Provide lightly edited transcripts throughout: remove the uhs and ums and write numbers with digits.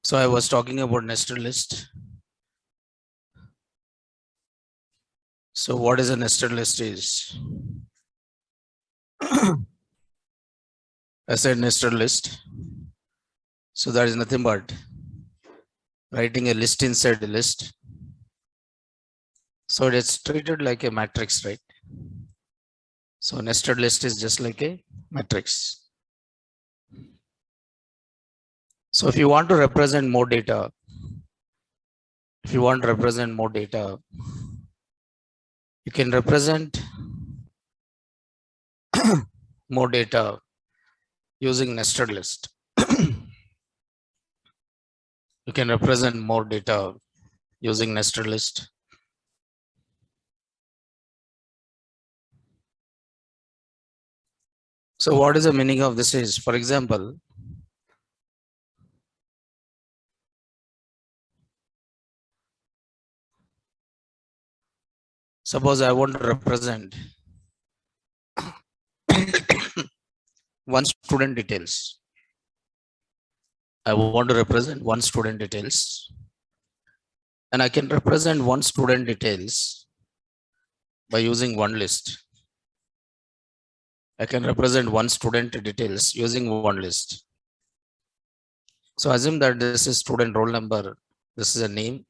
So I was talking about nested list. So what is a nested list is? I said nested list. So that is nothing but writing a list inside the list. So it's treated like a matrix, right? So nested list is just like a matrix. So if you want to represent more data, you can represent more data using nested list. You can represent more data using nested list. So what is the meaning of this is, for example, suppose I want to represent one student details. I want to represent one student details. And I can represent one student details by using one list. I can represent one student details using one list. So assume that this is student roll number. This is a name.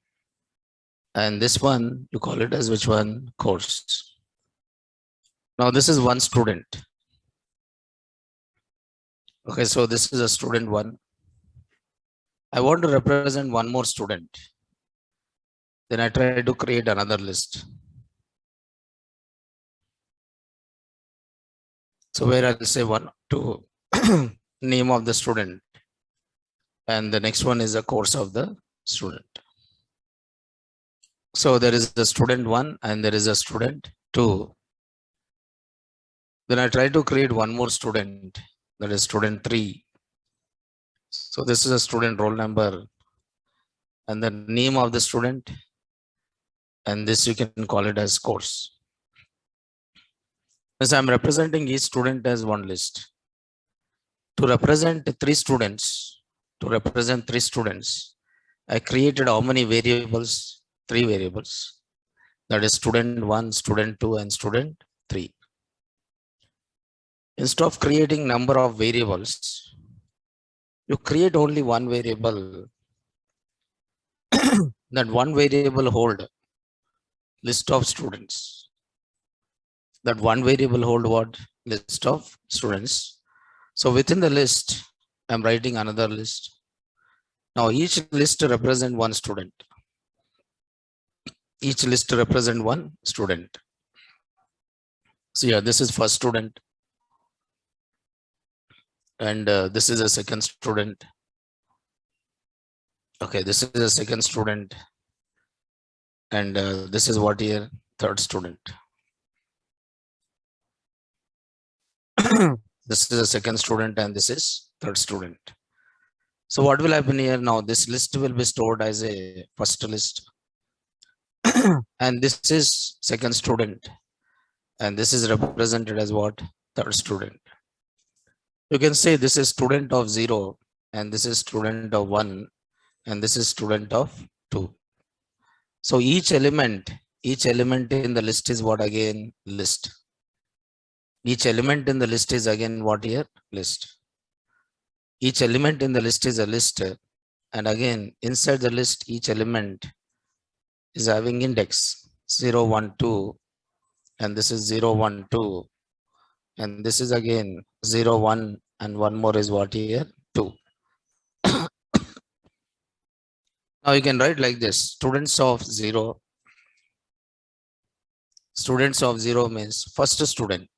And this one, you call it as which one? Course. Now this is one student. Okay, so this is a student one. I want to represent one more student. Then I try to create another list. So where I'll say 1, 2, name of the student. And the next one is the course of the student. So there is the student 1 and there is a student 2. Then I try to create one more student, that is student 3. So this is a student roll number and the name of the student. And this you can call it as course. So I'm representing each student as one list. To represent three students, I created how many variables? 3 variables. That is student 1, student 2, and student 3. Instead of creating number of variables, you create only one variable. That one variable hold list of students. That one variable hold what? List of students. So within the list, I'm writing another list. Now each list represent one student. Each list represent one student. So yeah, this is first student. And this is a second student. Okay, this is a second student. And this is what here? Third student. This is a second student and this is third student. So what will happen here now? This list will be stored as a first list. And this is second student. And this is represented as what? Third student. You can say this is student of 0 and this is student of 1 and this is student of 2. So each element in the list is what again? List. Each element in the list is again what here? List. Each element in the list is a list. And again, inside the list, each element is having index 0, 1, 2. And this is 0, 1, 2. And this is again 0, 1. And one more is what here? 2. Now you can write like this. Students of 0. Students of 0 means first student,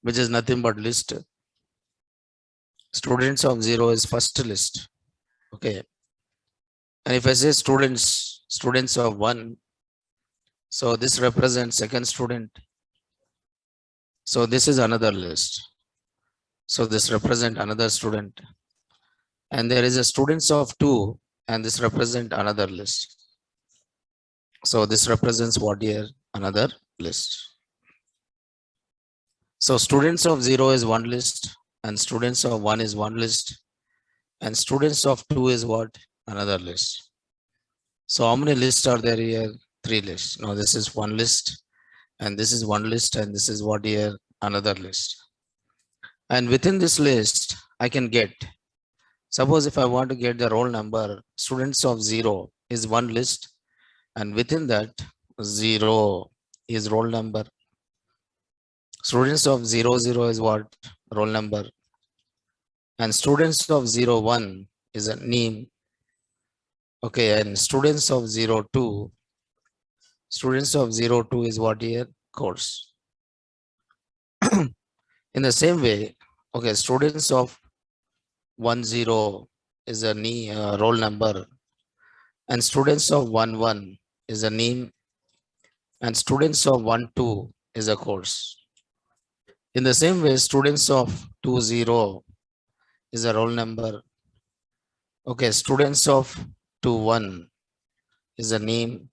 which is nothing but list. Students of 0 is first list. Okay. And if I say students of 1, so this represents second student. So this is another list. So this represents another student. And there is a students of 2 and this represents another list. So this represents what here? Another list. So students of 0 is one list and students of 1 is one list, and students of 2 is what? Another list. So how many lists are there here? 3 lists. Now this is one list, and this is one list, and this is what here? Another list. And within this list, I can get, suppose if I want to get the roll number, students of 0 is one list, and within that 0 is roll number. Students of 0 is what? Roll number. And students of 1 is a name. Okay, and students of 2 is what here? Course. In the same way, okay, students of 10 is a roll number, and students of 11 is a name, and students of 12 is a course. In the same way, students of 20 is a roll number. Okay, students of 21 is a name,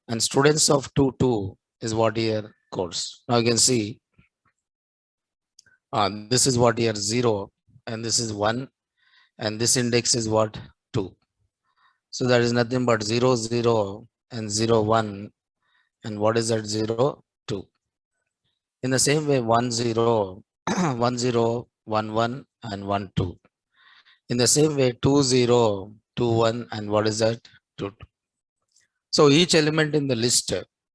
and students of 22 is what here? Course. Now you can see this is what here? 0, and this is 1, and this index is what? 2. So that is nothing but 0, 0 and 0, 1. And what is that? 0, 2. In the same way, 1, 0, 1, 0, 1, 1 and 1, 2. In the same way, 2, 0, 2, 1 and what is that? 2, 2. So each element in the list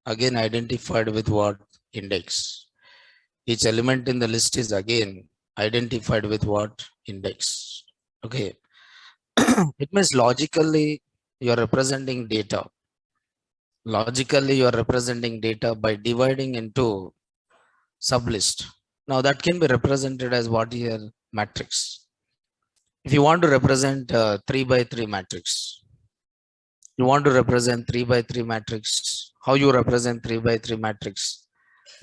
again identified with what? Index. Each element in the list is again identified with what? Index. Okay. It means logically you are representing data. Logically you are representing data by dividing into sublist. Now that can be represented as what here? Matrix. If you want to represent 3 by 3 matrix, you want to represent 3 by 3 matrix. How you represent 3 by 3 matrix?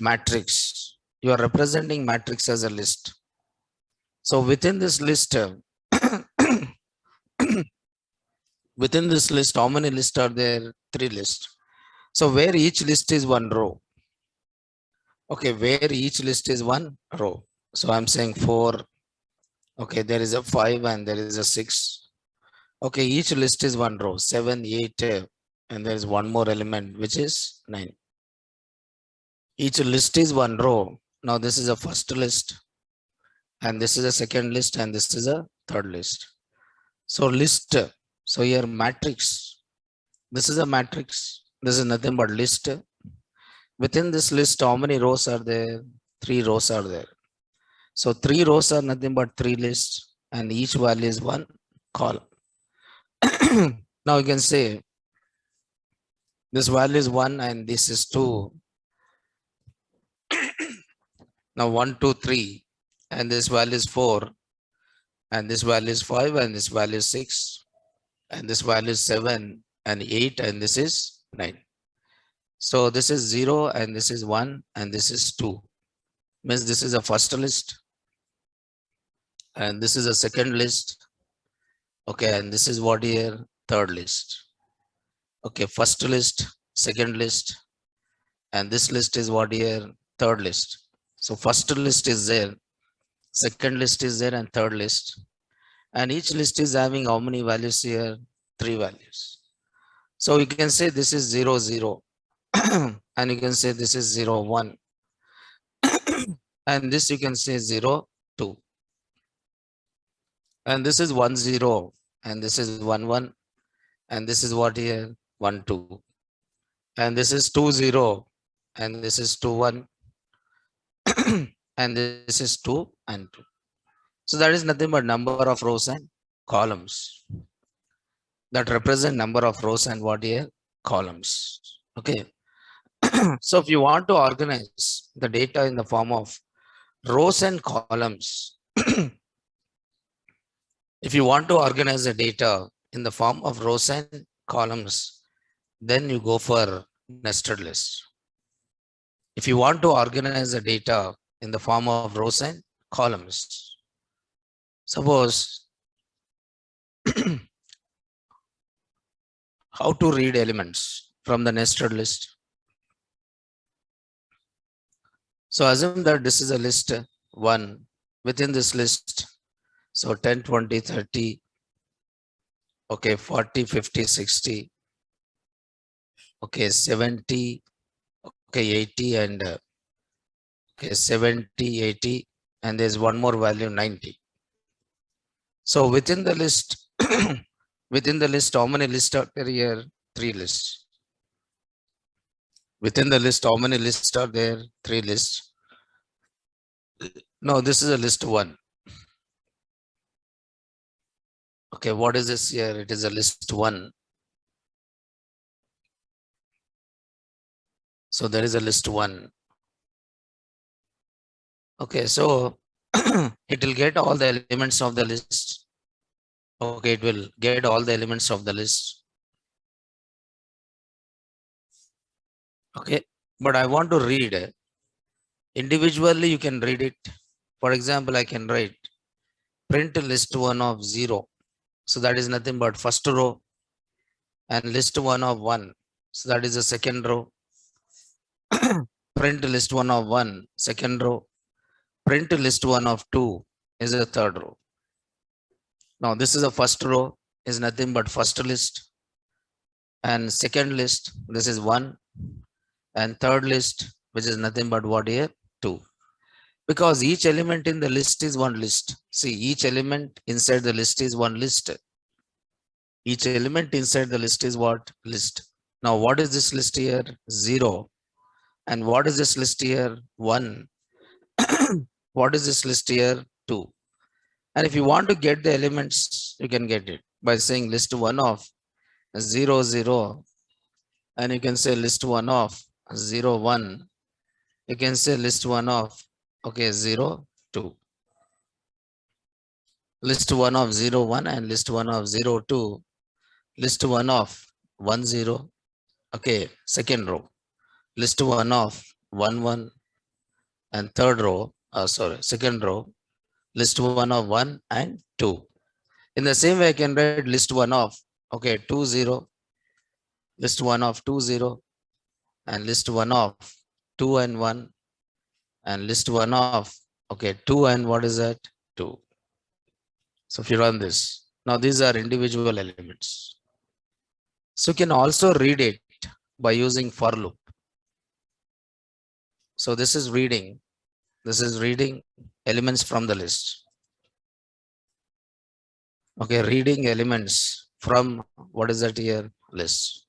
Matrix. You are representing matrix as a list. So within this list, within this list, how many lists are there? 3 lists. So where each list is one row. Okay, where each list is one row. So I'm saying 4. Okay, there is a 5 and there is a 6. Okay, each list is one row. 7, 8, and there is one more element which is 9. Each list is one row. Now this is a first list, and this is a second list, and this is a third list. So list. So here matrix. This is a matrix. This is nothing but list. Within this list, how many rows are there? 3 rows are there. So 3 rows are nothing but 3 lists, and each value is one column. Now you can say this value is 1 and this is 2. Now 1, 2, 3, and this value is 4, and this value is 5, and this value is 6, and this value is 7 and 8, and this is 9. So this is 0 and this is 1 and this is 2. Means this is a first list, and this is a second list. Okay, and this is what here? Third list. Okay, first list, second list, and this list is what here? Third list. So first list is there, second list is there, and third list. And each list is having how many values here? 3 values. So you can say this is 0, 0. And you can say this is 0, 1. And this you can say 0, 2. And this is 1, 0. And this is 1, 1. And this is what here? 1, 2. And this is 2, 0. And this is 2, 1. And this is 2 and 2. So that is nothing but number of rows and columns that represent number of rows and what here? Columns. Okay. So if you want to organize the data in the form of rows and columns, if you want to organize the data in the form of rows and columns, then you go for nested list. If you want to organize the data in the form of rows and columns, suppose how to read elements from the nested list. So assume that this is a list 1 within this list. So 10, 20, 30, okay, 40, 50, 60, okay, 70, okay, 80, and okay, 70, 80, and there's one more value, 90. So within the list, within the list, how many lists are there here? 3 lists. Within the list, how many lists are there? 3 lists. No, this is a list 1. Okay, what is this here? It is a list 1. So there is a list 1. Okay, so it will get all the elements of the list. Okay, it will get all the elements of the list. Okay, but I want to read individually. You can read it. For example, I can write print list 1 of 0. So that is nothing but first row, and list 1 of 1. So that is the second row. Print list 1 of 1, second row. Print list 1 of 2 is the third row. Now this is the first row, is nothing but first list, and second list, this is 1, and third list, which is nothing but what here, 2. Because each element in the list is one list. See, each element inside the list is one list. Each element inside the list is what? List. Now what is this list here? 0. And what is this list here? 1. What is this list here? 2. And if you want to get the elements, you can get it by saying list 1 of 0, 0. And you can say list 1 of 0, 1. You can say list 1 of, okay, 0, 2. List 1 of 0, 1 and list 1 of 0, 2. List 1 of 1, 0. Okay, second row. List 1 of 1, 1. And third row, second row. List 1 of 1 and 2. In the same way, I can write list 1 of, okay, 2, 0. List 1 of 2, 0. And list 1 of 2 and 1. And list 1 of, okay, 2 and what is that? 2. So if you run this, now these are individual elements. So you can also read it by using for loop. So this is reading elements from the list. Okay, reading elements from what is that here? List.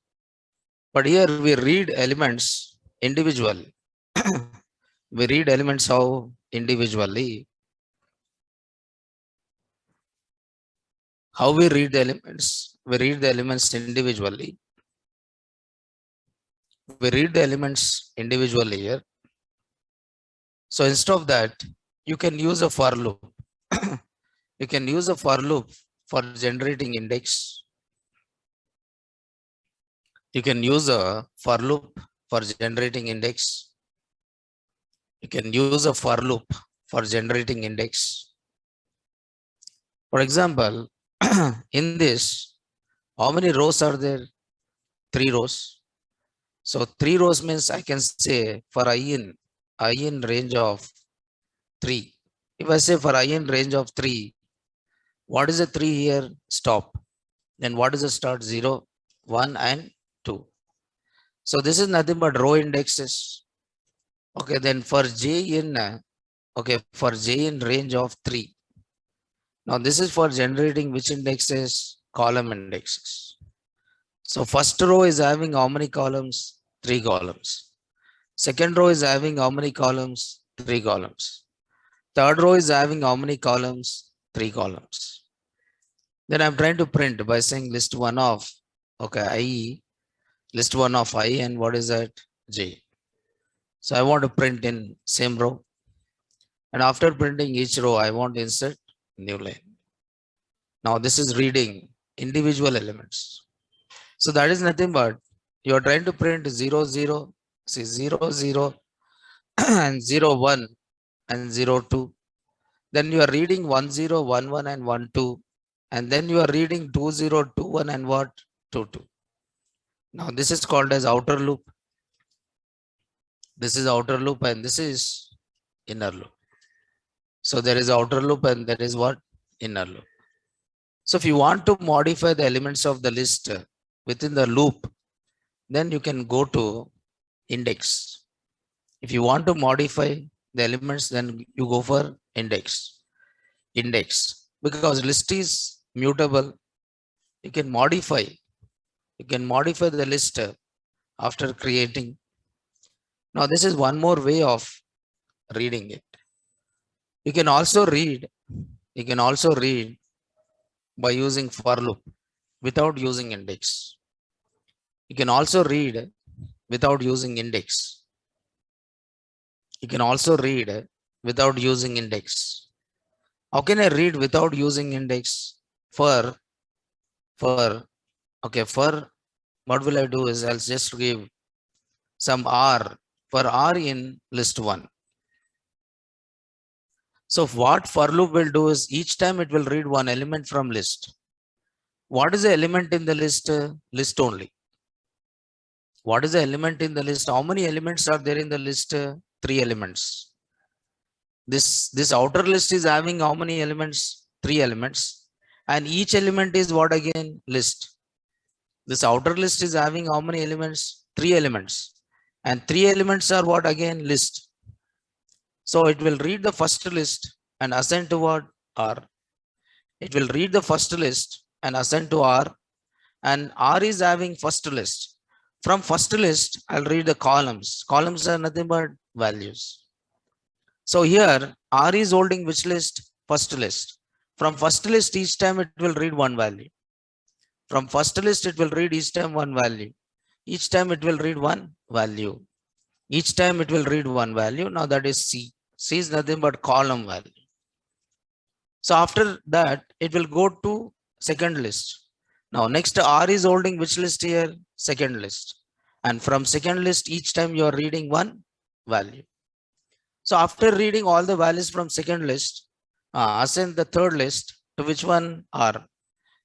But here we read elements individually. We read elements how individually. How we read the elements? We read the elements individually. We read the elements individually here. So instead of that, you can use a for loop. You can use a for loop for generating index. You can use a for loop for generating index. You can use a for loop for generating index. For example, in this, how many rows are there? 3 rows. So 3 rows means I can say for I in range of 3. If I say for I in range of 3, what is the 3 here? Stop. Then what is the start? 0, 1 and 2. So this is nothing but row indexes. Okay, then for j in, okay, for j in range of 3. Now this is for generating which indexes? Column indexes. So first row is having how many columns? 3 columns. Second row is having how many columns? 3 columns. Third row is having how many columns? 3 columns. Then I'm trying to print by saying list 1 of, okay, I, list 1 of I, and what is that? J. So I want to print in same row. And after printing each row, I want to insert new line. Now this is reading individual elements. So that is nothing but you are trying to print 0, 0, see 0, 0 and 0, 1 and 0, 2. Then you are reading 1, 0, 1, 1 and 1, 2. And then you are reading 2, 0, 2, 1 and what? 2, 2. Now this is called as outer loop. This is outer loop and this is inner loop. So there is outer loop and there is what? Inner loop. So if you want to modify the elements of the list within the loop, then you can go to index. If you want to modify the elements, then you go for index. Because list is mutable. You can modify the list after creating. Now this is one more way of reading it. You can also read by using for loop without using index. You can also read without using index. You can also read without using index. How can I read without using index? For what will I do is I'll just give some R for R in list 1. So what for loop will do is each time it will read one element from list. What is the element in the list? List only. What is the element in the list? How many elements are there in the list? 3 elements. This outer list is having how many elements? 3 elements. And each element is what again? List. This outer list is having how many elements? 3 elements. And 3 elements are what again? List. So it will read the first list and assign to what? R. It will read the first list and assign to R. And R is having first list. From first list, I'll read the columns. Columns are nothing but values. So here, R is holding which list? First list. From first list, each time it will read one value. From first list, it will read each time one value. Each time it will read one value. Each time it will read one value. Now that is C. C is nothing but column value. So after that, it will go to second list. Now next R is holding which list here? Second list. And from second list, each time you are reading one value. So after reading all the values from second list, assign the third list to which one? R.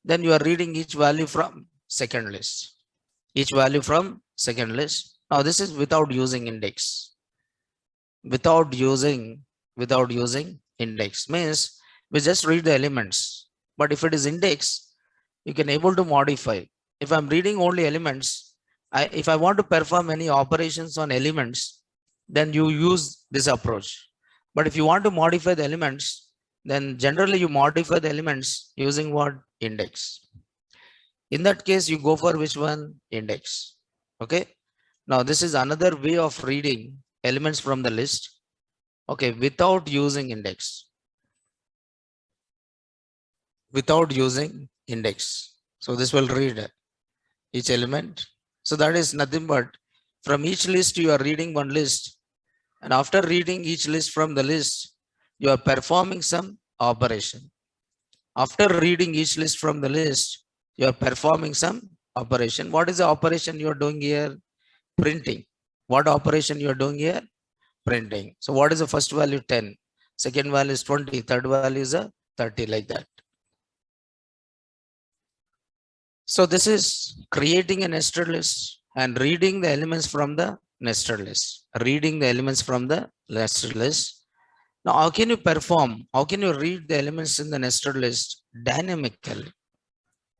Then you are reading each value from second list. Each value from second list. Now this is without using index. Without using index means we just read the elements. But if it is index, you can able to modify. If I'm reading only elements, if I want to perform any operations on elements, then you use this approach. But if you want to modify the elements, then generally you modify the elements using what? Index. In that case, you go for which one? Index. Okay. Now this is another way of reading elements from the list. Okay, without using index. Without using index. So this will read each element. So that is nothing but from each list you are reading one list. And after reading each list from the list, you are performing some operation. After reading each list from the list, you are performing some operation. What is the operation you are doing here? Printing. What operation you are doing here? Printing. So what is the first value? 10. Second value is 20. Third value is 30, like that. So this is creating a nested list and reading the elements from the nested list. Reading the elements from the nested list. Now, how can you perform? How can you read the elements in the nested list dynamically?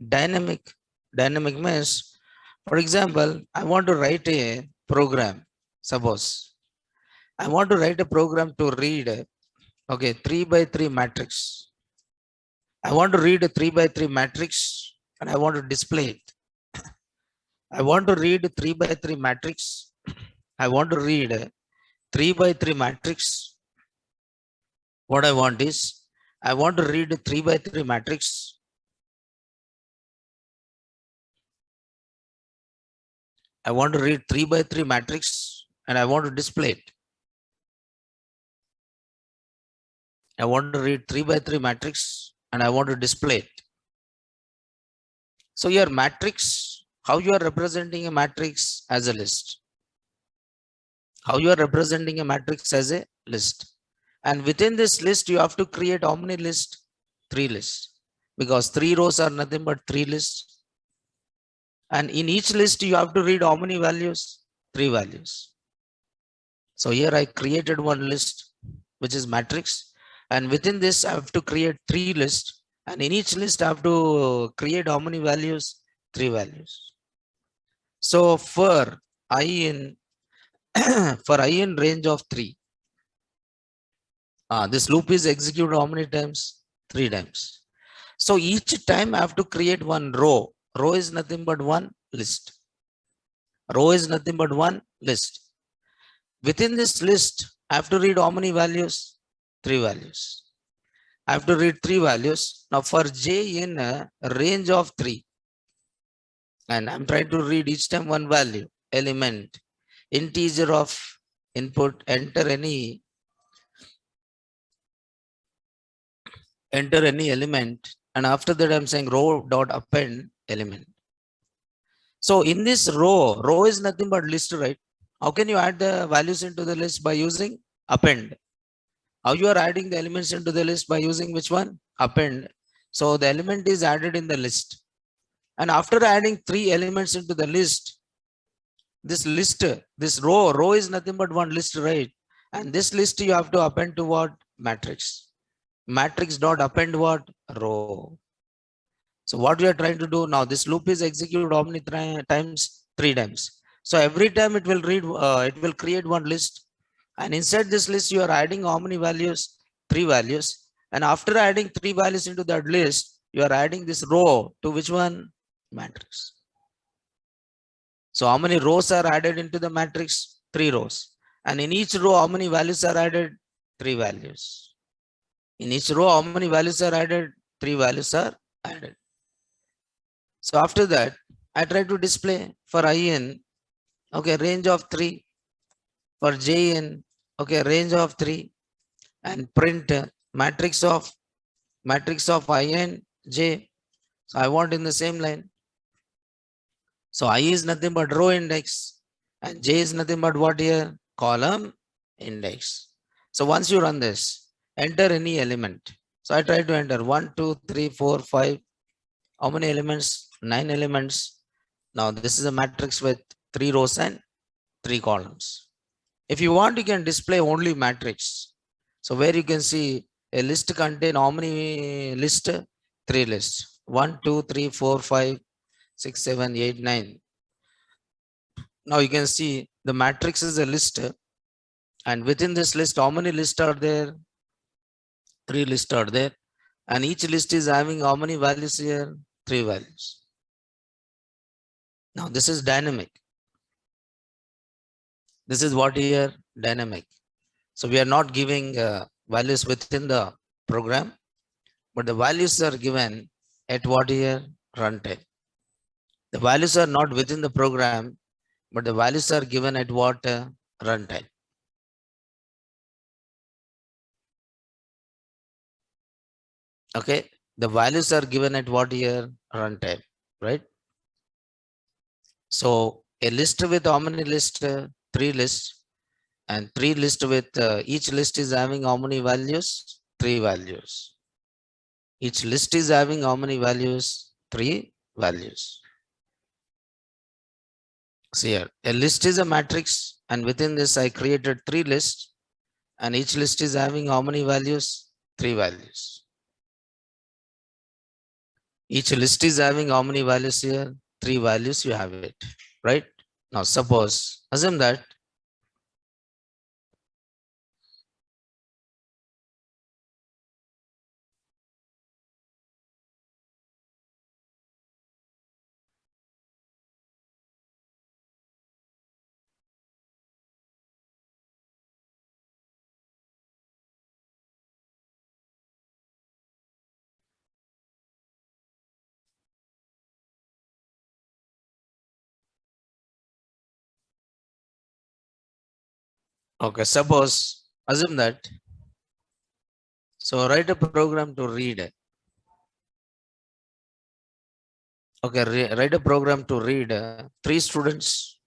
Dynamic means, for example, I want to write a program. Suppose I want to write a program to read, okay, 3 by 3 matrix. I want to read a 3 by 3 matrix and I want to display it. I want to read 3 by 3 matrix. I want to read 3 by 3 matrix. What I want is, I want to read 3 by 3 matrix. I want to read 3 by 3 matrix and I want to display it. I want to read 3 by 3 matrix and I want to display it. So your matrix, how you are representing a matrix as a list. How you are representing a matrix as a list. And within this list, you have to create how many lists? 3 lists. Because 3 rows are nothing but 3 lists. And in each list, you have to read how many values? 3 values. So here I created one list, which is matrix. And within this, I have to create 3 lists. And in each list, I have to create how many values? 3 values. So for I in for I in range of 3, this loop is executed how many times? 3 times. So each time I have to create one row. Row is nothing but one list. Row is nothing but one list. Within this list, I have to read how many values? 3 values. I have to read 3 values. Now for j in a range of 3, and I'm trying to read each time one value, element, integer of input, enter any element, and after that I'm saying row dot append element. So in this row is nothing but list, right? How can you add the values into the list? By using append. How you are adding the elements into the list? By using which one? Append. So the element is added in the list. And after adding 3 elements into the list, this row is nothing but one list, right? And this list you have to append to what? Matrix. Matrix dot append what? Row. So what we are trying to do now, this loop is executed how many times? 3 times. So every time it will read, it will create one list. And inside this list, you are adding how many values? 3 values. And after adding 3 values into that list, you are adding this row to which one? Matrix. So how many rows are added into the matrix? 3 rows. And in each row, how many values are added? 3 values. In each row, how many values are added? 3 values are added. So after that, I try to display for in, okay, range of 3. For j in, okay, range of 3. And print matrix of I and j. So I want in the same line. So I is nothing but row index, and j is nothing but what here? Column index. So once you run this, enter any element. So I try to enter 1, 2, 3, 4, 5. How many elements? 9 elements. Now this is a matrix with 3 rows and 3 columns. If you want, you can display only matrix. So where you can see a list contain how many list? 3 lists. 1, 2, 3, 4, 5, 6, 7, 8, 9. Now you can see the matrix is a list, and within this list, how many lists are there? 3 lists are there, and each list is having how many values here? 3 values. Now this is dynamic. This is what here? Dynamic. So we are not giving values within the program, but the values are given at what here? Runtime. The values are not within the program, but the values are given at what? Runtime. Okay, the values are given at what here? Runtime, right? So a list with how many lists? 3 lists, and 3 lists with each list is having how many values? 3 values. Each list is having how many values? 3 values. See here, a list is a matrix, and within this I created 3 lists, and each list is having how many values? 3 values. Each list is having how many values here? 3 values, you have it, right? Now suppose, assume that okay, suppose, assume that. So write a program to read. Okay, write a program to read 3 students,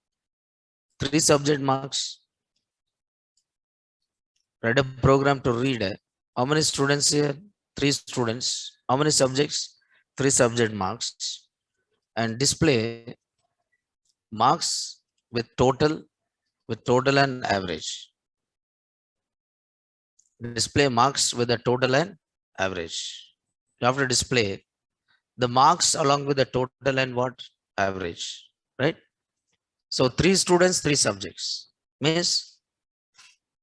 3 subject marks. Write a program to read how many students here? 3 students. How many subjects? 3 subject marks. And display marks with total and average. display marks with the total and average. You have to display the marks along with the total and what? Average, right? So 3 students, 3 subjects. Means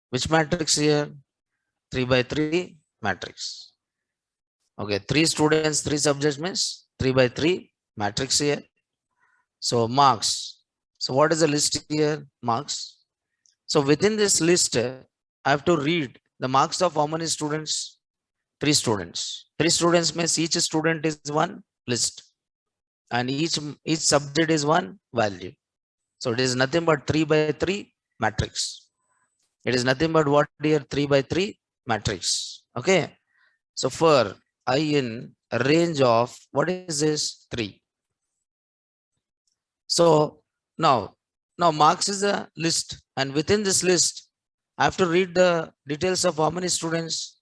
which matrix here? 3 by 3 matrix. Okay, 3 students, 3 subjects means 3 by 3 matrix here. So marks. So what is the list here? Marks. So within this list, I have to read the marks of how many students? 3 students. 3 students means each student is one list, and each subject is one value. So it is nothing but 3 by 3 matrix. It is nothing but what here? 3 by 3 matrix. Okay. So for I in a range of what is this? 3. So now marks is a list, and within this list, I have to read the details of how many students?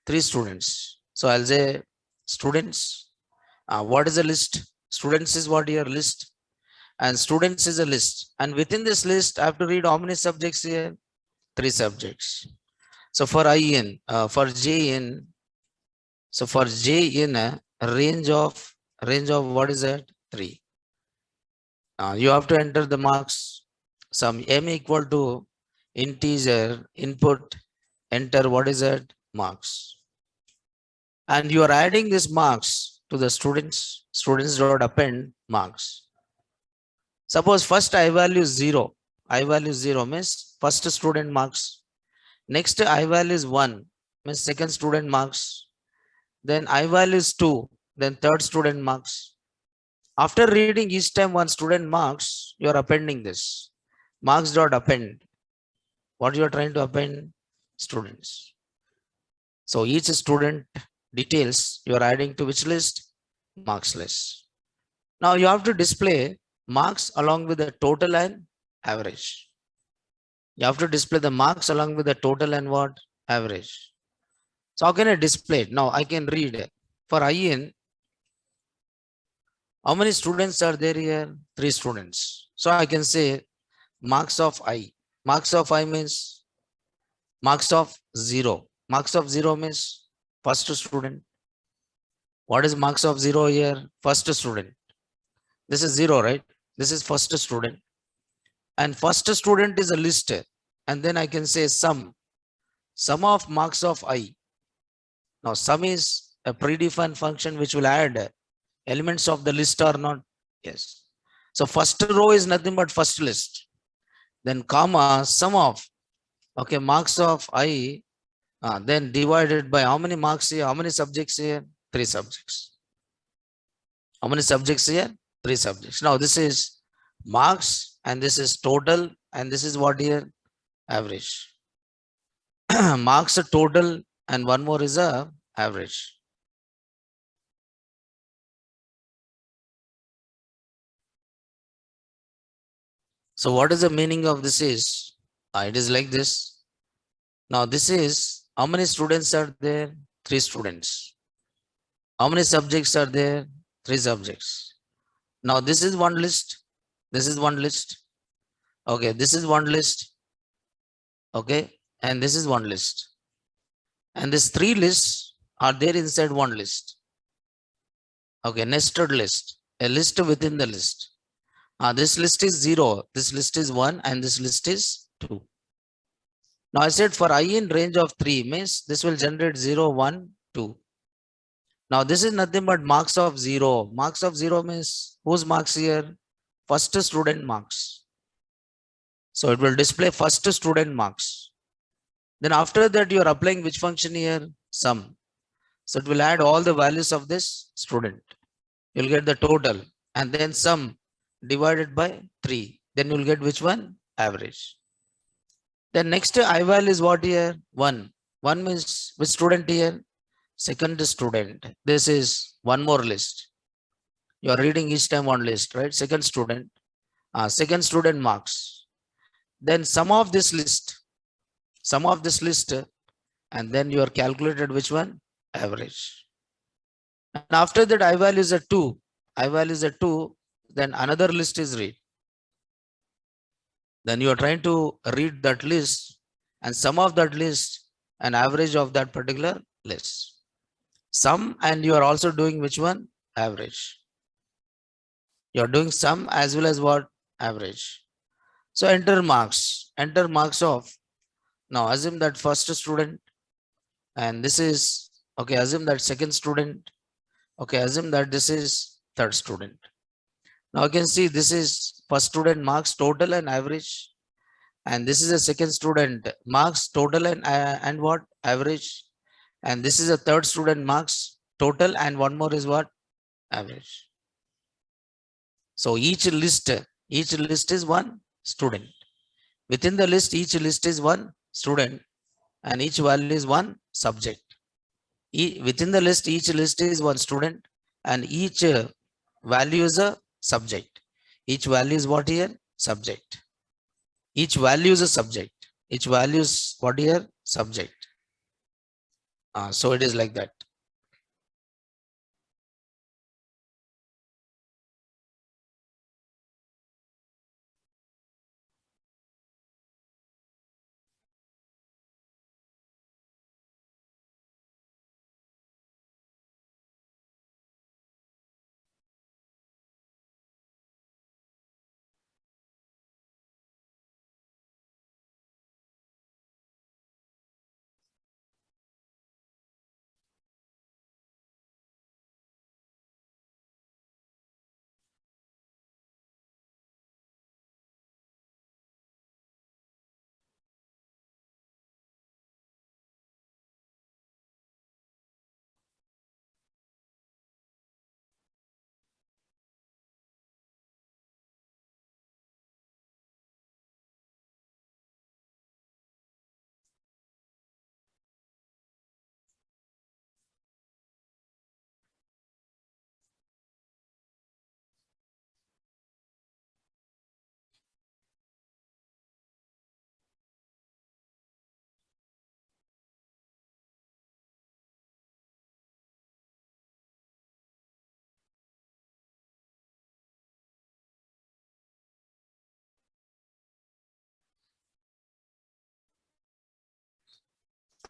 3 students. So I'll say students. What is a list? Students is what here? List, and students is a list. And within this list, I have to read how many subjects here? 3 subjects. So for I in, for J in, so for J in a range of what is that? 3. You have to enter the marks. Some m equal to integer input, enter what is that? Marks. And you are adding this marks to the students dot append marks. Suppose first I value 0. I value 0 means first student marks. Next I value is 1 means second student marks. Then I value is 2, then third student marks. After reading each time one student marks, you are appending this. Marks dot append. What you are trying to append? Students. So each student details you are adding to which list? Marks list. Now you have to display marks along with the total and average. You have to display the marks along with the total and what? Average. So how can I display it? Now I can read it. For I in, how many students are there here? 3 students. So I can say marks of I. Marks of I means marks of 0. Marks of 0 means first student. What is marks of 0 here? First student. This is 0, right? This is first student. And first student is a list. And then I can say sum. Sum of marks of I. Now sum is a predefined function which will add elements of the list or not. Yes. So first row is nothing but first list. Then comma sum of, okay, marks of I, then divided by how many marks here? How many subjects here? 3 subjects. How many subjects here? 3 subjects. Now this is marks, and this is total, and this is what here? Average. Marks are total, and one more is a average. So what is the meaning of this is? It is like this. Now this is how many students are there? 3 students. How many subjects are there? 3 subjects. Now this is one list. This is one list. Okay, this is one list. Okay, and this is one list. And these 3 lists are there inside one list. Okay, nested list. A list within the list. This list is 0, this list is 1, and this list is 2. Now I said for I in range of 3 means this will generate 0, 1, 2. Now this is nothing but marks of 0. Marks of 0 means whose marks here? First student marks. So it will display first student marks. Then after that you are applying which function here? Sum. So it will add all the values of this student. You'll get the total, and then sum divided by 3. Then you'll get which one? Average. Then next I value is what here? 1. 1 means which student here? Second student. This is one more list. You are reading each time one list, right? Second student. Second student marks. Then sum of this list. Sum of this list. And then you are calculated which one? Average. And after that I value is a 2. I value is a 2. Then another list is read. Then you are trying to read that list, and sum of that list an average of that particular list. Sum, and you are also doing which one? Average. You are doing sum as well as what? Average. So enter marks. Enter marks of. Now assume that first student, and this is okay. Assume that second student. Okay, assume that this is third student. Now you can see this is first student marks total and average, and this is a second student marks total and what? Average, and this is a third student marks total and one more is what? Average. So each list is one student. Within the list, each list is one student, and each value is one subject. Within the list, each list is one student, and each value is a subject. Each value is what here? Subject. Each value is a subject. Each value is what here? Subject. So it is like that.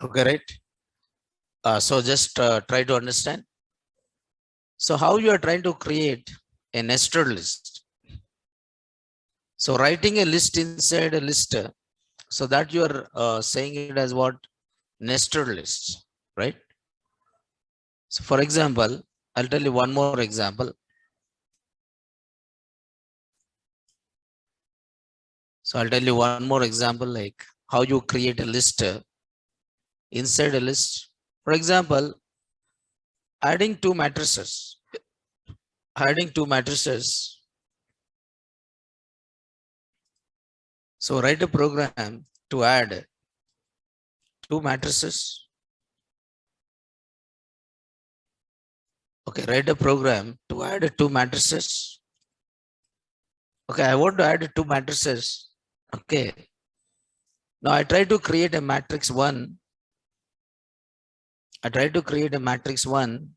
Okay, right? So just try to understand. So how you are trying to create a nested list. So writing a list inside a list, so that you are saying it as what? Nested list, right? So for example, I'll tell you one more example. So I'll tell you one more example, like how you create a list inside a list. For example, adding two matrices. Adding two matrices. So write a program to add two matrices. Okay, write a program to add two matrices. Okay, I want to add two matrices. Okay. Now I try to create a matrix 1. I try to create a matrix 1.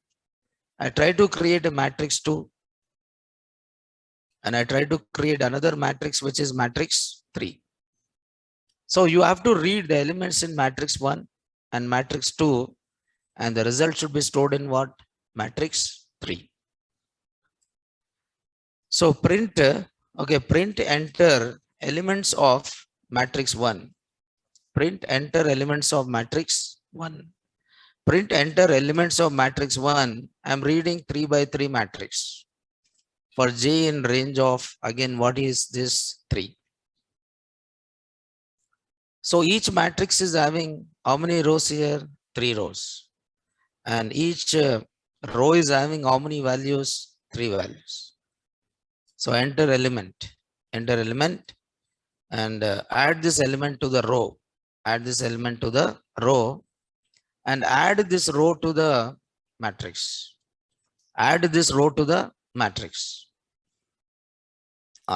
I try to create a matrix 2. And I try to create another matrix, which is matrix 3. So you have to read the elements in matrix 1 and matrix 2, and the result should be stored in what? Matrix 3. So print, okay, print enter elements of matrix 1. Print enter elements of matrix 1. Print enter elements of matrix 1. I'm reading 3 by 3 matrix. For J in range of, again, what is this? 3. So each matrix is having how many rows here? 3 rows. And each row is having how many values? 3 values. So enter element, and add this element to the row. Add this element to the row, and add this row to the matrix. Add this row to the matrix.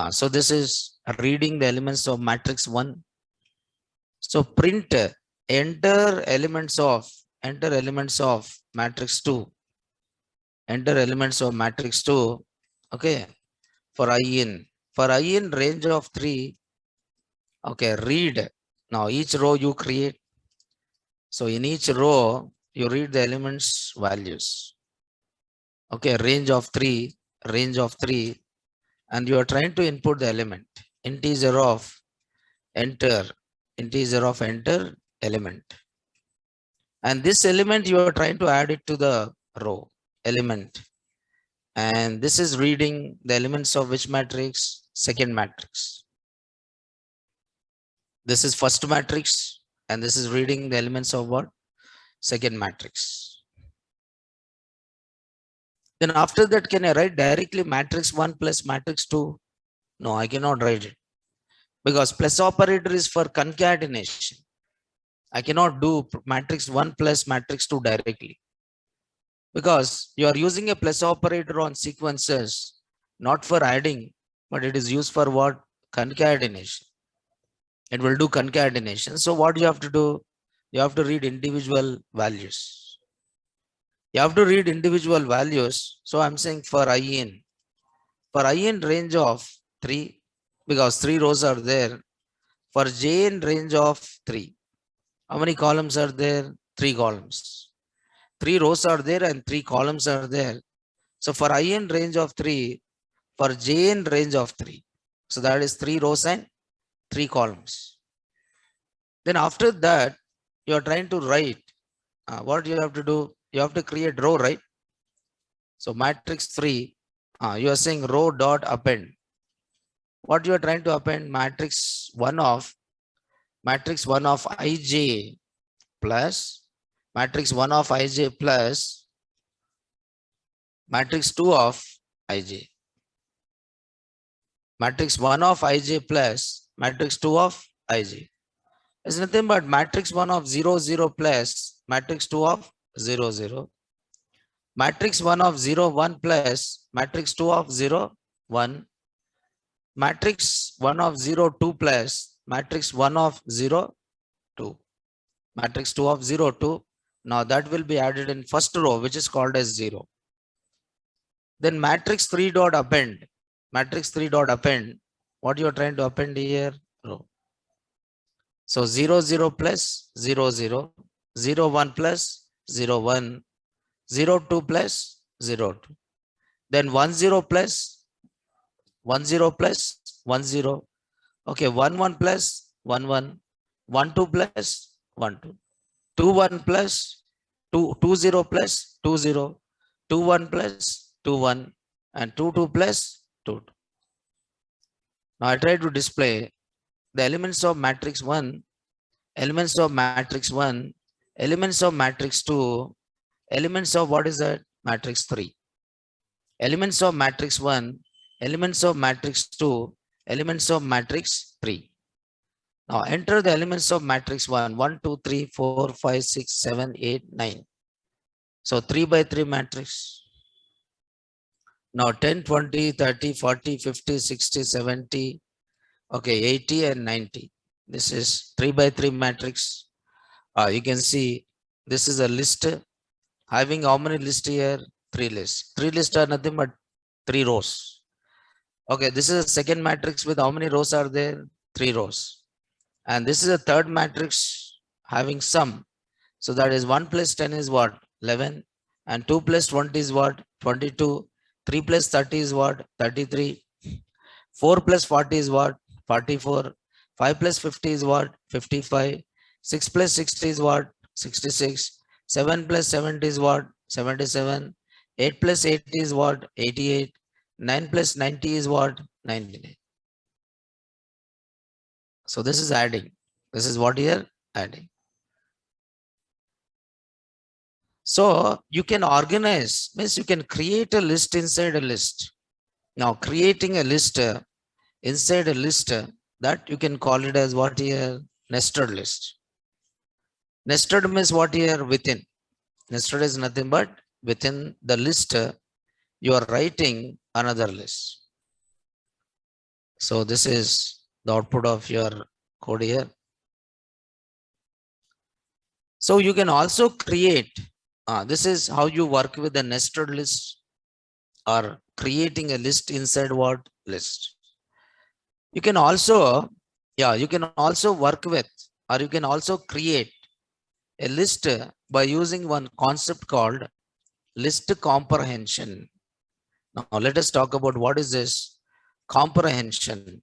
So this is reading the elements of matrix 1. So print enter elements of matrix 2. Enter elements of matrix 2. Okay. For I in range of 3. Okay, read. Now each row you create. So in each row, you read the elements values. Okay, range of 3, and you are trying to input the element. Integer of enter, element. And this element, you are trying to add it to the row element. And this is reading the elements of which matrix? Second matrix. This is first matrix, and this is reading the elements of what? Second matrix. Then after that, can I write directly matrix 1 plus matrix 2? No, I cannot write it, because plus operator is for concatenation. I cannot do matrix 1 plus matrix 2 directly, because you are using a plus operator on sequences, not for adding, but it is used for what? Concatenation. It will do concatenation. So what you have to do? You have to read individual values. You have to read individual values. So I'm saying for in range of 3, because 3 rows are there. For j in range of 3, how many columns are there? 3 columns. 3 rows are there and 3 columns are there. So for I in range of 3, for j in range of 3, so that is 3 rows and 3 columns. Then after that, you are trying to write. What you have to do? You have to create row, right? So matrix 3, you are saying row dot append. What you are trying to append? Matrix 1 of ij plus matrix 1 of ij plus matrix 2 of ij. Matrix 1 of ij plus matrix 2 of ij. It's nothing but matrix 1 of 0, 0 plus matrix 2 of 0, 0. Matrix 1 of 0, 1 plus matrix 2 of 0, 1. Matrix 1 of 0, 2 plus matrix 1 of 0, 2. Matrix 2 of 0, 2. Now that will be added in first row, which is called as 0. Then matrix 3 dot append. Matrix 3 dot append. What you are trying to append here? Row. So 0, 0 plus 0, 0. 0, 1 plus 0, 1. 0, 2 plus 0, 2. Then 1, 0 plus 1, 0 plus 1, 0. Okay, 1, 1 plus 1, 1. 1, 2 plus 1, 2. 2, 1 plus 2, 2, 0 plus 2, 0. 2, 1 plus 2, 1. And 2, 2 plus 2, 2. Now I try to display the elements of matrix 1, elements of matrix 1, elements of matrix 2, elements of what is that? Matrix 3. Elements of matrix 1, elements of matrix 2, elements of matrix 3. Now enter the elements of matrix 1, 1, 2, 3, 4, 5, 6, 7, 8, 9. So 3 by 3 matrix. Now 10, 20, 30, 40, 50, 60, 70, okay, 80 and 90. This is 3 by 3 matrix. You can see this is a list having how many lists here? 3 lists. 3 lists are nothing but 3 rows. Okay, this is a second matrix with how many rows are there? 3 rows. And this is a third matrix having sum. So that is 1 plus 10 is what? 11. And 2 plus 20 is what? 22. 3 plus 30 is what? 33. 4 plus 40 is what? 44. 5 plus 50 is what? 55. 6 plus 60 is what? 66. 7 plus 70 is what? 77. 8 plus 80 is what? 88. 9 plus 90 is what? 99. So this is adding. This is what here? Adding. So you can organize, means you can create a list inside a list. Now creating a list inside a list, that you can call it as what here? Nested list. Nested means what here? Within. Nested is nothing but within the list you are writing another list. So this is the output of your code here. So you can also create, this is how you work with a nested list or creating a list inside what? List. You can also, you can also work with, or you can also create a list by using one concept called list comprehension. Now let us talk about what is this comprehension.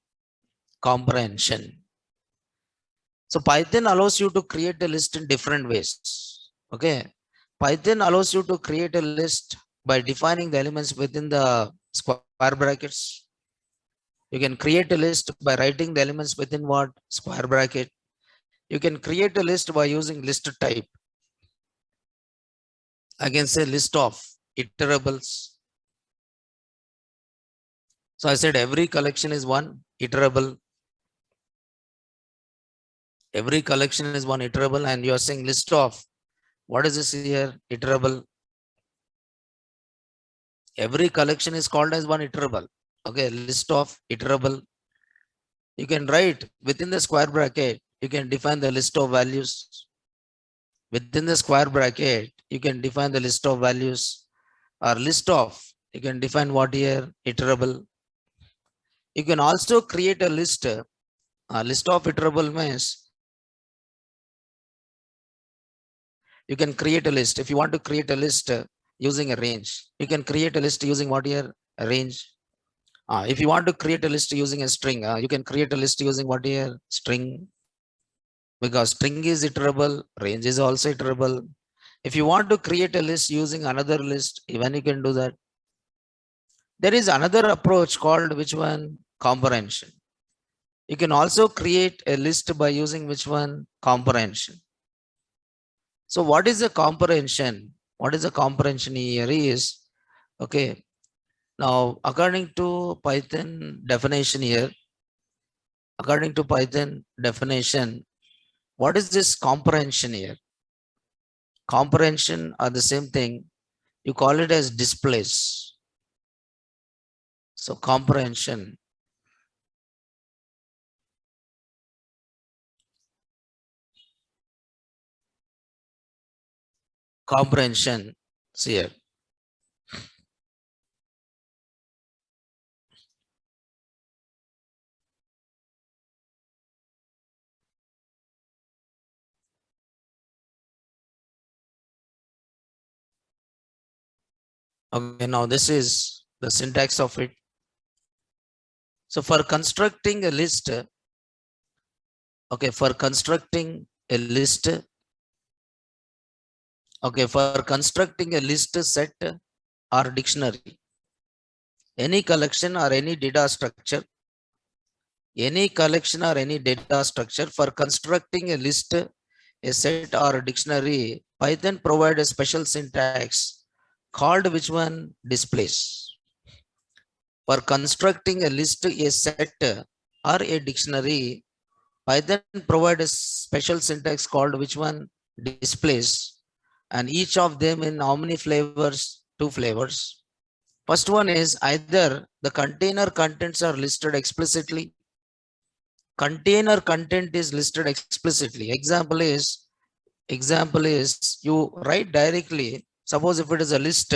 Comprehension. So Python allows you to create a list in different ways. Okay. Python allows you to create a list by defining the elements within the square brackets. You can create a list by writing the elements within what? Square bracket. You can create a list by using list type. I can say list of iterables. So I said every collection is one iterable. Every collection is one iterable, and you are saying list of, what is this here? Iterable. Every collection is called as one iterable. Okay, list of iterable. You can write within the square bracket, you can define the list of values. Within the square bracket, you can define the list of values or list of, you can define what here? Iterable. You can also create a list of iterable means you can create a list. If you want to create a list using a range, you can create a list using what here? A range. If you want to create a list using a string, you can create a list using what here? String. Because string is iterable, range is also iterable. If you want to create a list using another list, even you can do that. There is another approach called which one? Comprehension. You can also create a list by using which one? Comprehension. So what is a comprehension? What is a comprehension here is, okay, now according to Python definition here, according to Python definition, what is this comprehension here? Comprehension are the same thing. You call it as displays. So comprehension. Comprehension. See here. Okay, now this is the syntax of it. So for constructing a list, okay, for constructing a list, okay, for constructing a list, set or dictionary, any collection or any data structure, any collection or any data structure, for constructing a list, a set or a dictionary, Python provides a special syntax called which one? Displays. For constructing a list, a set or a dictionary, Python provides a special syntax called which one? Displays. And each of them in how many flavors? 2 flavors. First one is either the container contents are listed explicitly. Container content is listed explicitly. Example is you write directly. Suppose if it is a list,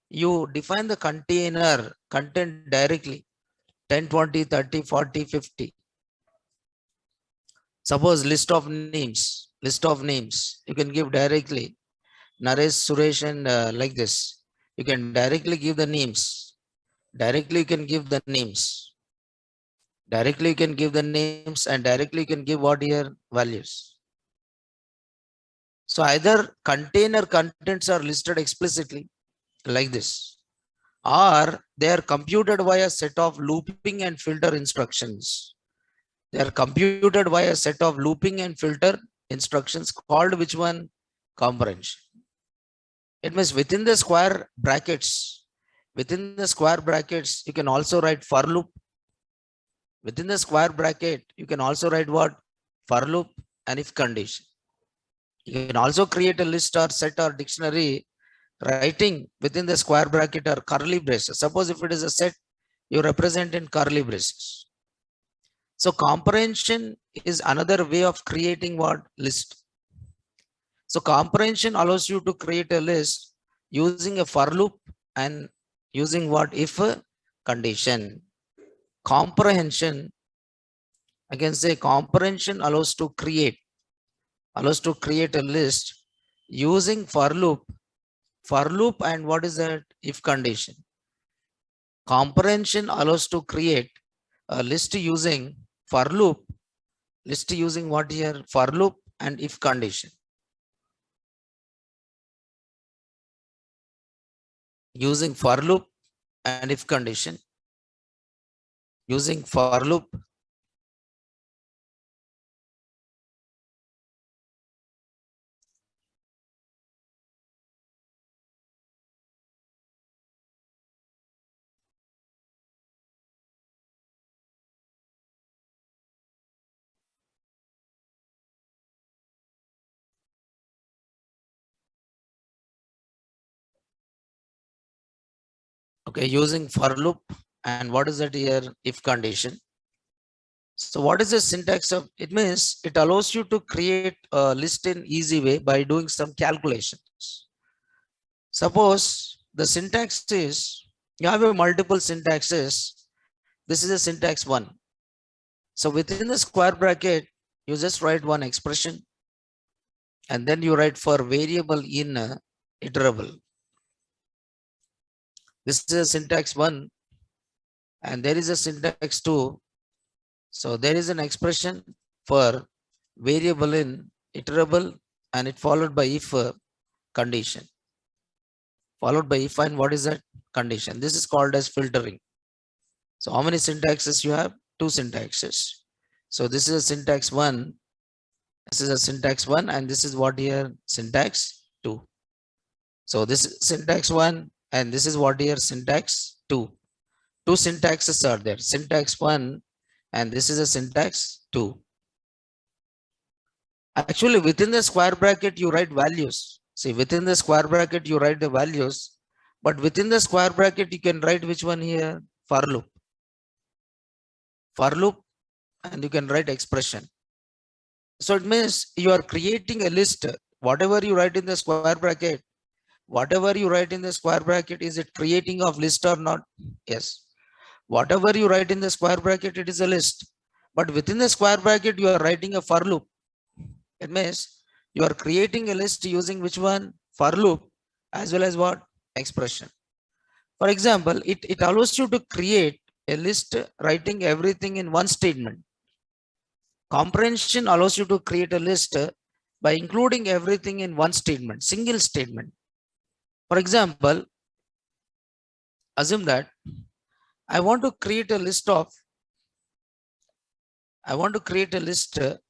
you define the container content directly. 10, 20, 30, 40, 50. Suppose list of names. You can give directly. Naresh, Suresh, and like this. You can directly give the names. Directly you can give the names. Directly you can give the names, and directly you can give what here? Values. So either container contents are listed explicitly like this, or they are computed via a set of looping and filter instructions. They are computed via a set of looping and filter instructions called which one? Comprehension. It means within the square brackets, you can also write for loop. Within the square bracket, you can also write what? For loop and if condition. You can also create a list or set or dictionary writing within the square bracket or curly braces. Suppose if it is a set, you represent in curly braces. So comprehension is another way of creating what? List. So comprehension allows you to create a list using a for loop and using what? If condition. Comprehension, I can say comprehension allows to create allows to create a list using for loop. For loop and what is that? If condition. Comprehension allows to create a list using for loop. List using what here? For loop and if condition. Using for loop and if condition. Using for loop. Okay, using for loop and what is that here? If condition. So what is the syntax of it? Means it allows you to create a list in easy way by doing some calculations. Suppose the syntax is you have a multiple syntaxes. This is a syntax one. So within the square bracket, you just write one expression and then you write for variable in iterable. This is a syntax one and there is a syntax two. So there is an expression for variable in iterable and it followed by if condition. Followed by if and what is that? Condition. This is called as filtering. So how many syntaxes you have? Two syntaxes. So this is a syntax one. This is a syntax one and this is what here? Syntax two. So this is syntax one and this is what here? Syntax two. Two syntaxes are there. Syntax one and this is a syntax two. Actually, within the square bracket, you write values. See, within the square bracket, you write the values. But within the square bracket, you can write which one here? For loop. For loop and you can write expression. So it means you are creating a list. Whatever you write in the square bracket, whatever you write in the square bracket, is it creating of list or not? Yes. Whatever you write in the square bracket, it is a list. But within the square bracket, you are writing a for loop. It means you are creating a list using which one? For loop as well as what? Expression. For example, it allows you to create a list writing everything in one statement. Comprehension allows you to create a list by including everything in one statement, single statement. For example, assume that I want to create a list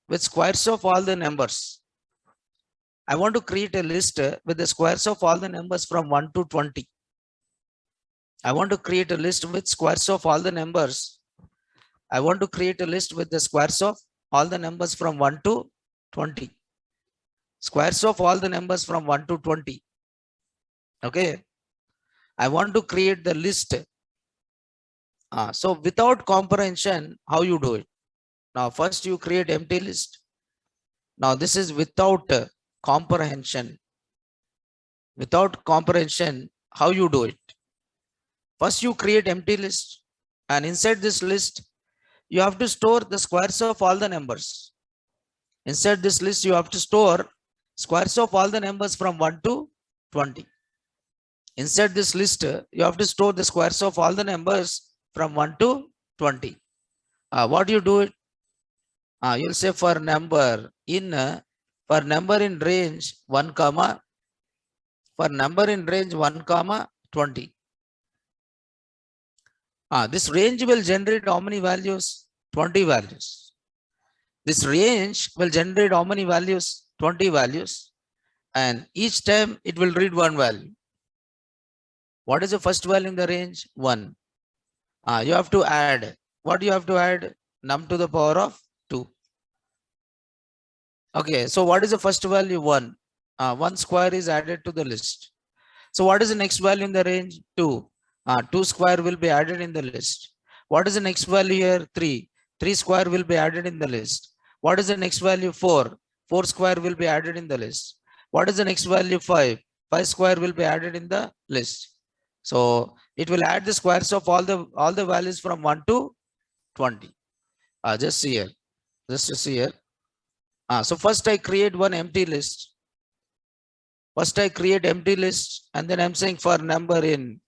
with squares of all the numbers. I want to create a list with the squares of all the numbers from 1 to 20. I want to create a list with squares of all the numbers. I want to create a list with the squares of all the numbers from 1 to 20. Squares of all the numbers from 1 to 20. Okay. I want to create the list. So without comprehension, how you do it? Now first you create empty list. Now this is without comprehension. Without comprehension, how you do it? First you create empty list and inside this list, you have to store the squares of all the numbers. Inside this list, you have to store squares of all the numbers from 1 to 20. Inside this list, you have to store the squares of all the numbers from 1 to 20. What do you do it? You'll say for number in range 1 comma, for number in range 1 comma 20. This range will generate how many values? 20 values. This range will generate how many values? 20 values. And each time it will read one value. What is the first value in the range? 1. You have to add. What do you have to add? Num to the power of 2. Okay, so what is the first value? 1. 1 square is added to the list. So what is the next value in the range? 2. 2 square will be added in the list. What is the next value here? 3. 3 square will be added in the list. What is the next value? 4. 4 square will be added in the list. What is the next value? 5. 5 square will be added in the list. So it will add the squares of all the values from 1 to 20. Just see here. Just to see here. So first I create one empty list. First I create empty list, and then I'm saying for number in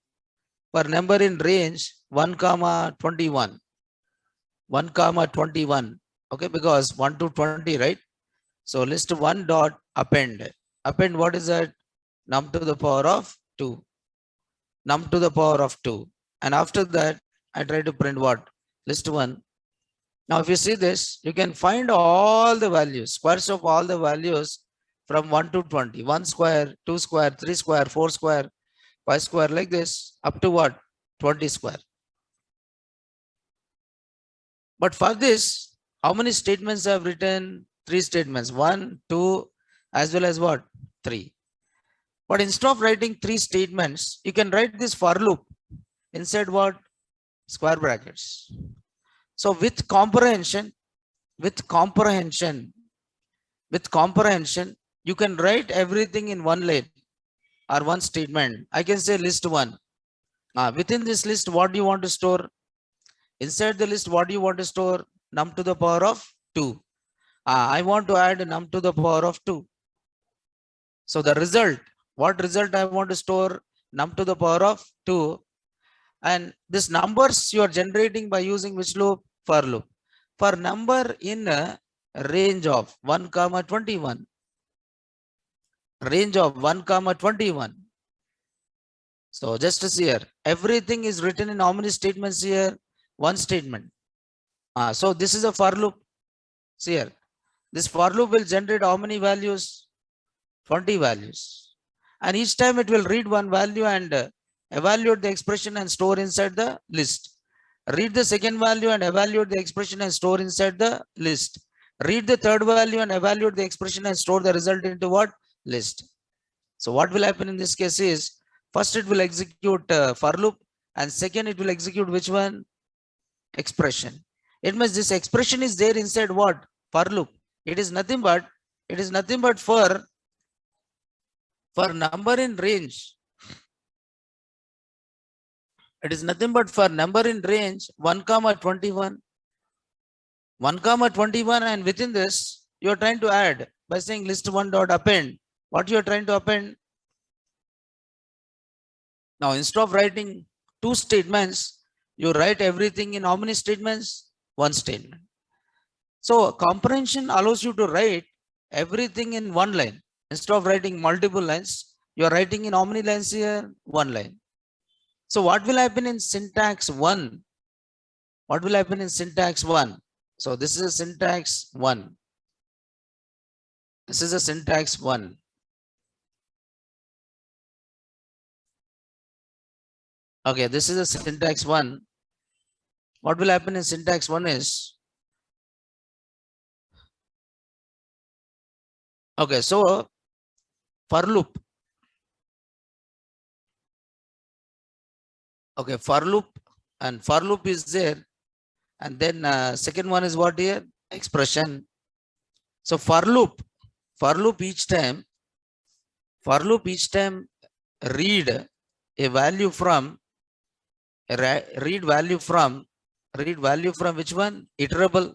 range 1 comma 21. 1 comma 21. Okay, because 1 to 20, right? So list 1 dot append. Append, what is that? Num to the power of 2. Num to the power of 2. And after that, I try to print what? List 1. Now, if you see this, you can find all the values, squares of all the values from 1 to 20. 1 square, 2 square, 3 square, 4 square, 5 square, like this, up to what? 20 square. But for this, how many statements I have written? 3 statements. 1, 2, as well as what? 3. But instead of writing 3 statements, you can write this for loop inside what? Square brackets. So with comprehension, with comprehension, you can write everything in one line or one statement. I can say list 1. Within this list, what do you want to store? Inside the list, what do you want to store? Num to the power of 2. I want to add num to the power of 2. So the result, what result I want to store? Num to the power of 2. And this numbers you are generating by using which loop? For loop. For number in a range of 1 comma 21. Range of 1 comma 21. So just to see here, everything is written in how many statements here? One statement. So this is a for loop. See here, this for loop will generate how many values? 20 values. And each time it will read one value and evaluate the expression and store inside the list. Read the second value and evaluate the expression and store inside the list. Read the third value and evaluate the expression and store the result into what? List. So what will happen in this case is, first it will execute for loop, and second it will execute which one? Expression. It means this expression is there inside what? For loop. It is nothing but for number in range. It is nothing but for number in range 1 comma 21. 1 comma 21, and within this you are trying to add by saying list 1 dot append. What you are trying to append? Now instead of writing 2 statements, you write everything in how many statements? 1 statement. So comprehension allows you to write everything in one line. Instead of writing multiple lines, you are writing in how many lines here? 1 line. So what will happen in syntax 1? What will happen in syntax 1? So this is a syntax 1. This is a syntax 1. Okay, this is a syntax 1. What will happen in syntax 1 is, okay, so for loop. Okay, for loop, and for loop is there. And then second one is what here? Expression. So for loop each time read a value from, read value from which one? Iterable.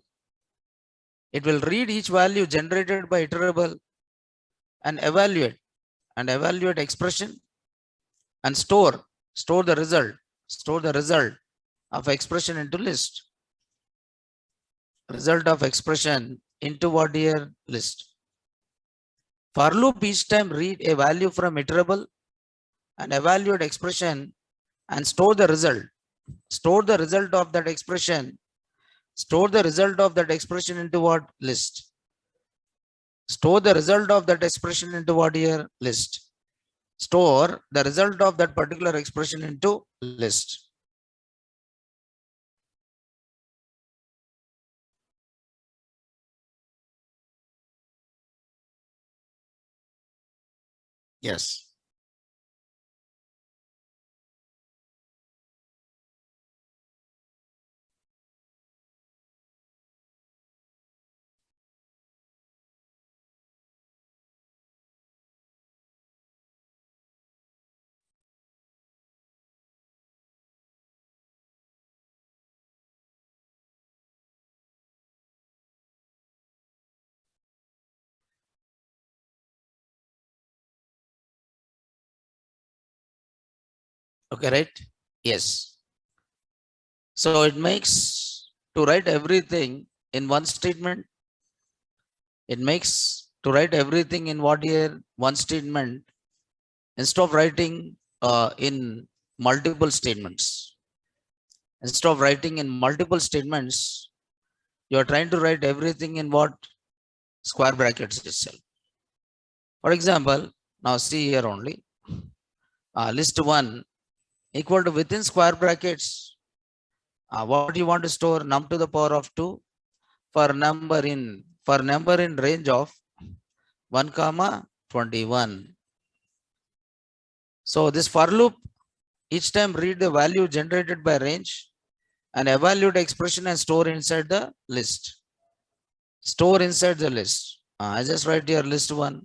It will read each value generated by iterable and evaluate expression and store the result of expression into list. Result of expression into what here? List. For loop each time read a value from iterable and evaluate expression and store the result. Store the result of that expression. Store the result of that expression into what? List. Store the result of that expression into what here? List. Store the result of that particular expression into list. Yes. Okay, right? Yes. So it makes to write everything in one statement. It makes to write everything in what here? One statement instead of writing in multiple statements. Instead of writing in multiple statements, you are trying to write everything in what? Square brackets itself. For example, now see here only. List 1 equal to within square brackets. What you want to store? Num to the power of 2 for number in range of 1 comma 21. So this for loop each time read the value generated by range and evaluate expression and store inside the list. Store inside the list. I just write here list 1.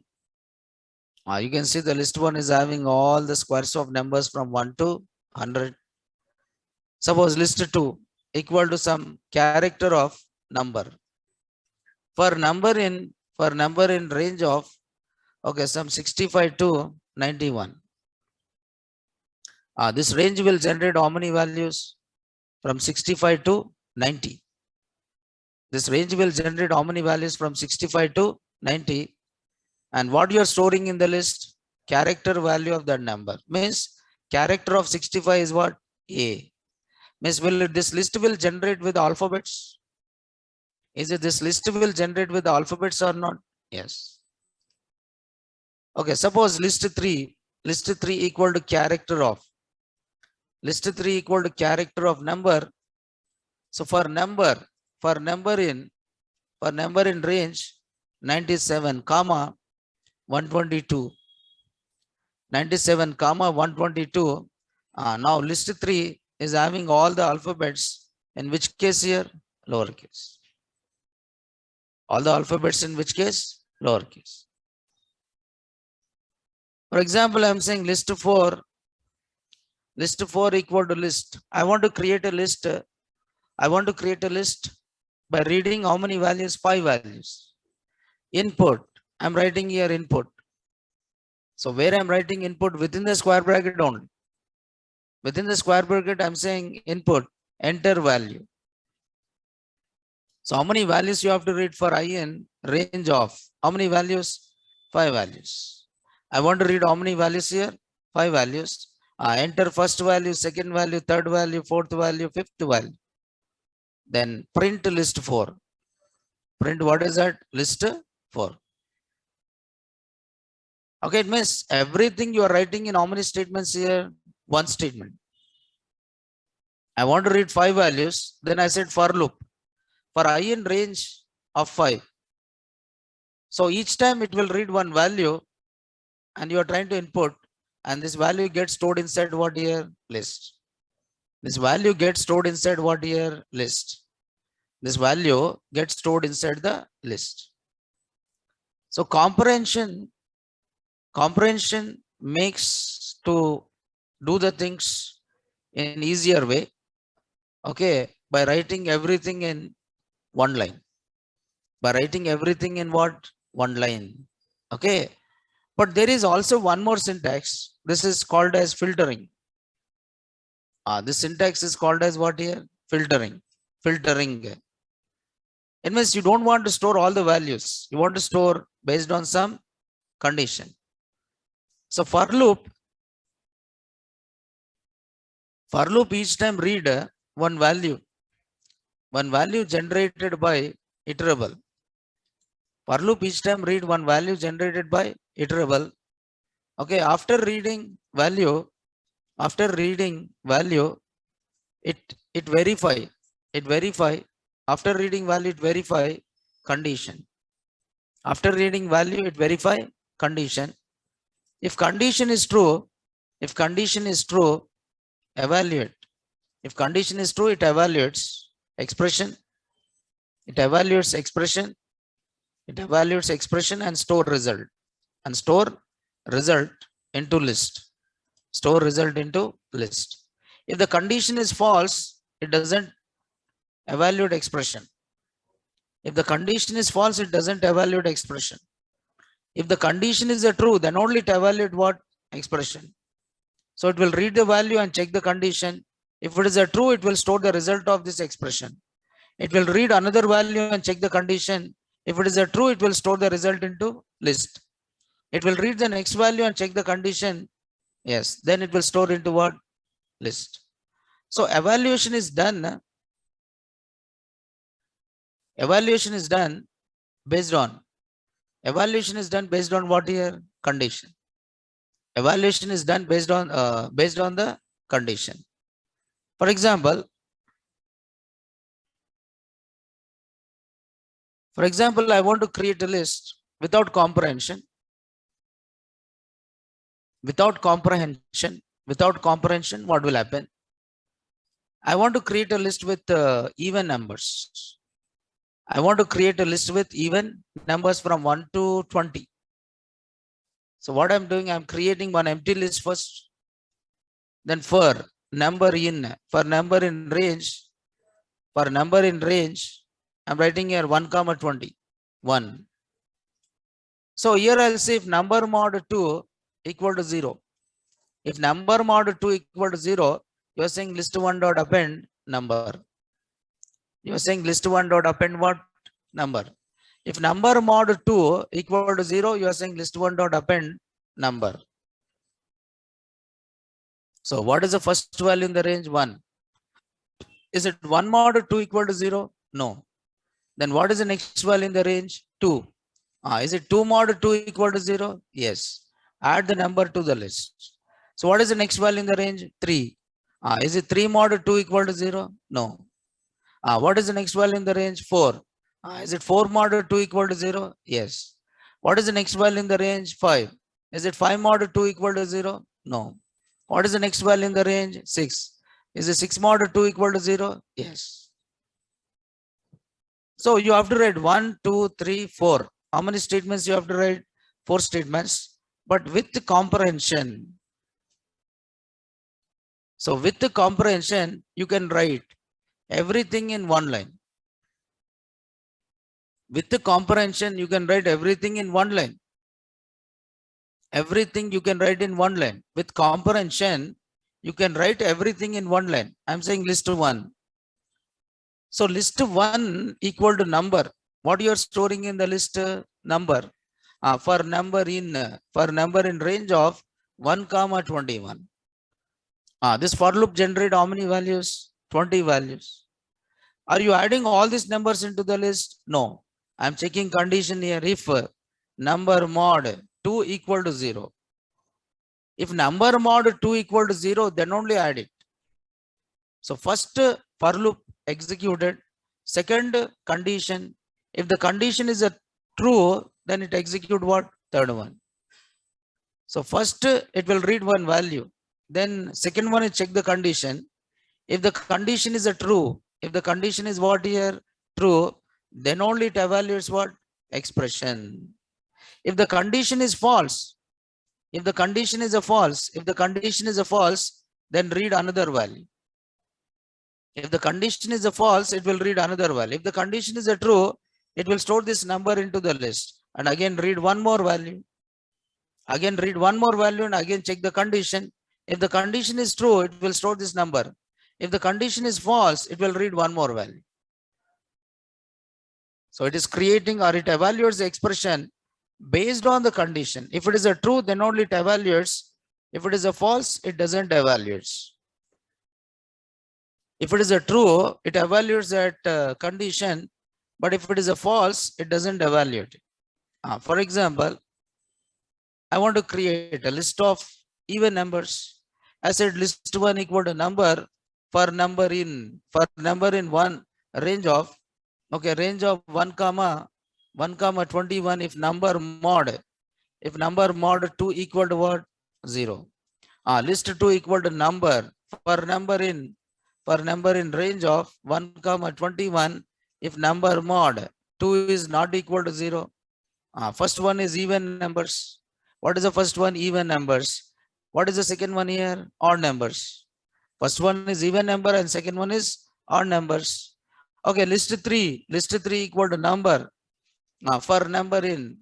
You can see the list 1 is having all the squares of numbers from 1 to 100. Suppose list 2 equal to some character of number. For number in range of some 65 to 91. This range will generate how many values? From 65 to 90. This range will generate how many values from 65 to 90. And what you are storing in the list? Character value of that number. Means character of 65 is what? A. Means this list will generate with alphabets? Is it this list will generate with alphabets or not? Yes. Okay, suppose list 3 equal to character of. List 3 equal to character of number. So for number in range 97 comma 122. 97 comma 122. Now list 3 is having all the alphabets. In which case here? Lowercase. All the alphabets in which case? Lowercase. For example, I am saying list 4 equal to list. I want to create a list. By reading how many values? 5 values. Input. I'm writing here input. So where I'm writing input? Within the square bracket only. Within the square bracket, I'm saying input, enter value. So how many values you have to read for I in range of? How many values? 5 values. I want to read how many values here? 5 values. Enter first value, second value, third value, fourth value, fifth value. Then print list 4. Print what is that? List 4. Okay, it means everything you are writing in how many statements here? One statement. I want to read 5 values. Then I said for loop. For I in range of 5. So each time it will read one value and you are trying to input, and this value gets stored inside what here? List. This value gets stored inside what here? List. This value gets stored inside the list. So comprehension makes to do the things in easier way. Okay, by writing everything in one line. By writing everything in what? One line. Okay. But there is also one more syntax. This is called as filtering. This syntax is called as what here? Filtering. Filtering. It means you don't want to store all the values. You want to store based on some condition. So for loop each time read one value generated by iterable. For loop each time read one value generated by iterable. Okay, after reading value, it verify. After reading value, it verify condition. After reading value, it verify condition. If condition is true, evaluate. If condition is true, it evaluates expression. It evaluates expression and store result. And store result into list. Store result into list. If the condition is false, it doesn't evaluate expression. If the condition is false, it doesn't evaluate expression. If the condition is a true, then only it evaluate what? Expression. So it will read the value and check the condition. If it is a true, it will store the result of this expression. It will read another value and check the condition. If it is a true, it will store the result into list. It will read the next value and check the condition. Yes, then it will store into what? List. So evaluation is done. Evaluation is done based on what here? Condition. Evaluation is done based on the condition. For example, I want to create a list without comprehension. Without comprehension, what will happen? I want to create a list with even numbers. I want to create a list with even numbers from 1 to 20. So what I'm doing, I'm creating one empty list first. Then for number in range, I'm writing here 1 comma 20. 1. So here I'll say if number mod 2 equal to 0. If number mod 2 equal to 0, you are saying list 1 dot append number. You are saying list 1 dot append what? Number. If number mod 2 equal to 0, you are saying list 1 dot append number. So what is the first value in the range? 1. Is it 1 mod 2 equal to 0? No. Then what is the next value in the range? 2. Is it 2 mod 2 equal to 0? Yes. Add the number to the list. So what is the next value in the range? 3. Is it 3 mod 2 equal to 0? No. What is the next value in the range? 4. Is it 4 mod 2 equal to 0? Yes. What is the next value in the range? 5. Is it 5 mod 2 equal to 0? No. What is the next value in the range? 6. Is it 6 mod 2 equal to 0? Yes. So you have to write 1, 2, 3, 4. How many statements you have to write? 4 statements, but with comprehension. So with the comprehension, you can write everything in one line. With the comprehension, you can write everything in one line. Everything you can write in one line. With comprehension, you can write everything in one line. I'm saying list 1. So list 1 equal to number. What you are storing in the list? Number. For number in range of 1 comma 21. This for loop generate how many values? 20 values. Are you adding all these numbers into the list? No. I'm checking condition here. If number mod 2 equal to 0. If number mod 2 equal to 0, then only add it. So first for loop executed. Second condition. If the condition is a true, then it execute what? Third one. So first it will read one value. Then second one is check the condition. If the condition is a true, if the condition is what here? True, then only it evaluates what? Expression. If the condition is false, then read another value. If the condition is a false, it will read another value. If the condition is a true, it will store this number into the list and again read one more value. And again check the condition. If the condition is true, it will store this number. If the condition is false, it will read one more value. So it is creating or it evaluates the expression based on the condition. If it is a true, then only it evaluates. If it is a false, it doesn't evaluate. If it is a true, it evaluates that condition, but if it is a false, it doesn't evaluate. For example, I want to create a list of even numbers. I said list 1 equal to number for number in one range of 1 comma 21 if number mod 2 equal to what? 0. List 2 equal to number for number in range of 1 comma 21 if number mod 2 is not equal to 0. First one is even numbers. What is the first one? Even numbers. What is the second one here? Odd numbers. First one is even number and second one is odd numbers. Okay, list 3 equal to number for number in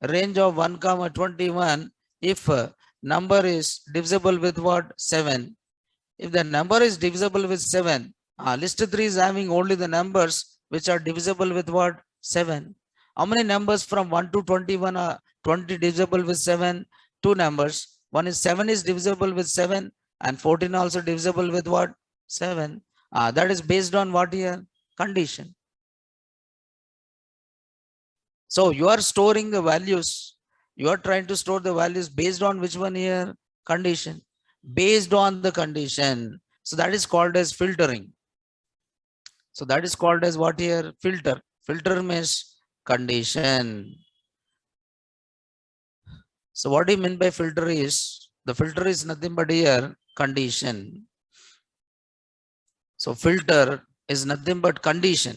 range of 1 comma 21 if number is divisible with what? 7. If the number is divisible with 7, list 3 is having only the numbers which are divisible with what? 7. How many numbers from 1 to 21 are 20 divisible with 7? Two numbers. One is 7 is divisible with 7 and 14 also divisible with what? 7. That is based on what here? Condition. So you are storing the values. You are trying to store the values based on which one here? Condition. Based on the condition. So that is called as filtering. So that is called as what here? Filter. Filter means condition. So what do you mean by filter is? The filter is nothing but here condition. So filter is nothing but condition.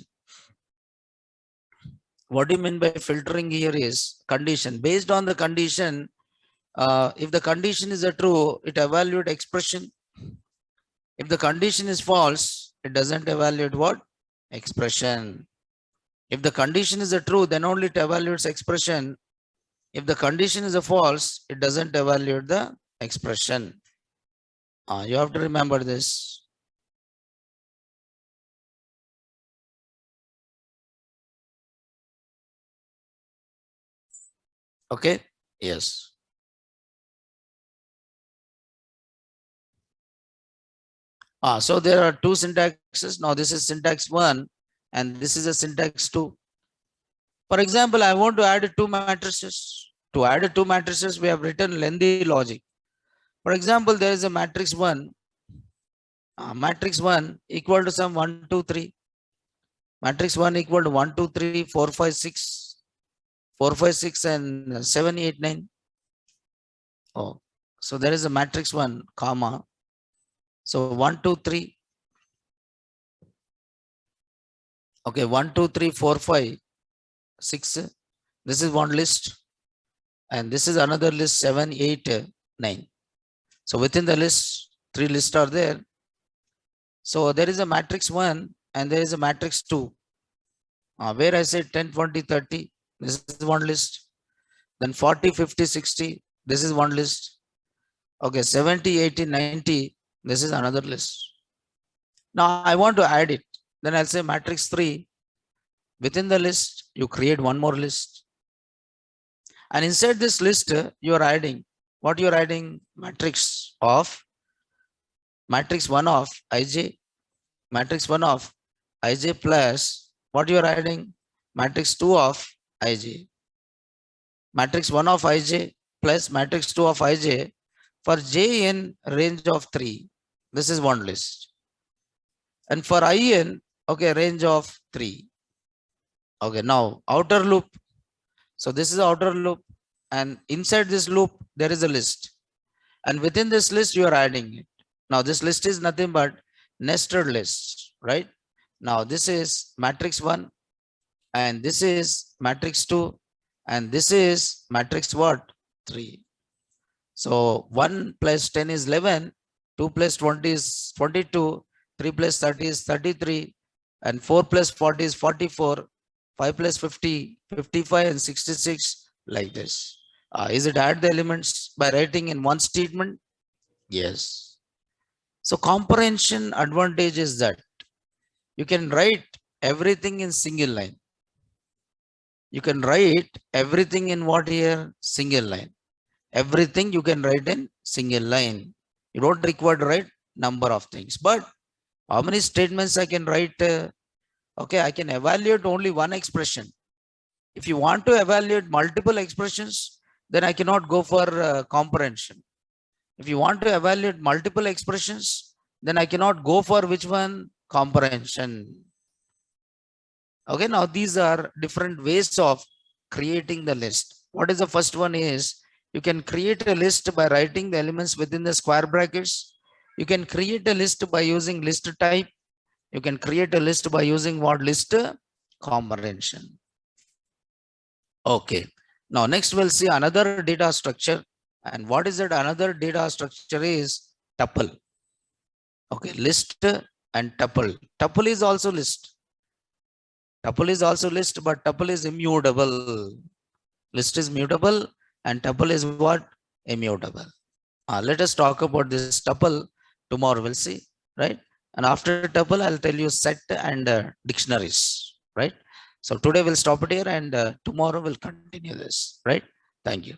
What do you mean by filtering here is condition. Based on the condition, if the condition is a true, it evaluates expression. If the condition is false, it doesn't evaluate what? Expression. If the condition is a true, then only it evaluates expression. If the condition is a false, it doesn't evaluate the expression. You have to remember this. Okay? Yes. So there are two syntaxes. Now this is syntax 1 and this is a syntax 2. For example, I want to add two matrices. To add two matrices, we have written lengthy logic. For example, there is a matrix 1. Matrix 1 equal to some 1, 2, 3. Matrix 1 equal to 1, 2, 3, 4, 5, 6. 4, 5, 6 and 7, 8, 9. Oh, so there is a matrix 1, comma. So 1, 2, 3. Okay, 1, 2, 3, 4, 5, 6. This is one list. And this is another list, 7, 8, 9. So within the list, 3 lists are there. So there is a matrix 1 and there is a matrix 2. Where I said 10, 20, 30. This is one list. Then 40, 50, 60. This is one list. Okay, 70, 80, 90. This is another list. Now I want to add it. Then I'll say matrix 3. Within the list, you create one more list. And inside this list, you are adding. What you are adding? Matrix 1 of ij. Matrix 1 of ij plus what you are adding? Matrix 2 of ij. Matrix 1 of ij plus matrix 2 of ij for j in range of 3. This is one list. And for I in, okay, range of 3. Okay, now outer loop. So this is the outer loop. And inside this loop, there is a list. And within this list, you are adding it. Now this list is nothing but nested list, right? Now this is matrix 1. And this is matrix 2. And this is matrix what? 3. So 1 plus 10 is 11. 2 plus 20 is 22. 3 plus 30 is 33. And 4 plus 40 is 44. 5 plus 50, 55 and 66 like this. Is it add the elements by writing in one statement? Yes. So comprehension advantage is that you can write everything in single line. You can write everything in what here? Single line. Everything you can write in single line. You don't require to write number of things. But how many statements I can write? Okay, I can evaluate only one expression. If you want to evaluate multiple expressions, then I cannot go for comprehension. If you want to evaluate multiple expressions, then I cannot go for which one? Comprehension. Okay, now these are different ways of creating the list. What is the first one is, you can create a list by writing the elements within the square brackets. You can create a list by using list type. You can create a list by using what? List comprehension. Okay. Now next we'll see another data structure. And what is that? Another data structure is tuple. Okay, list and tuple. Tuple is also list. Tuple is also list, but tuple is immutable. List is mutable and tuple is what? Immutable. Let us talk about this tuple tomorrow. We'll see, right? And after tuple, I'll tell you set and dictionaries, right? So today we'll stop it here, and tomorrow we'll continue this, right? Thank you.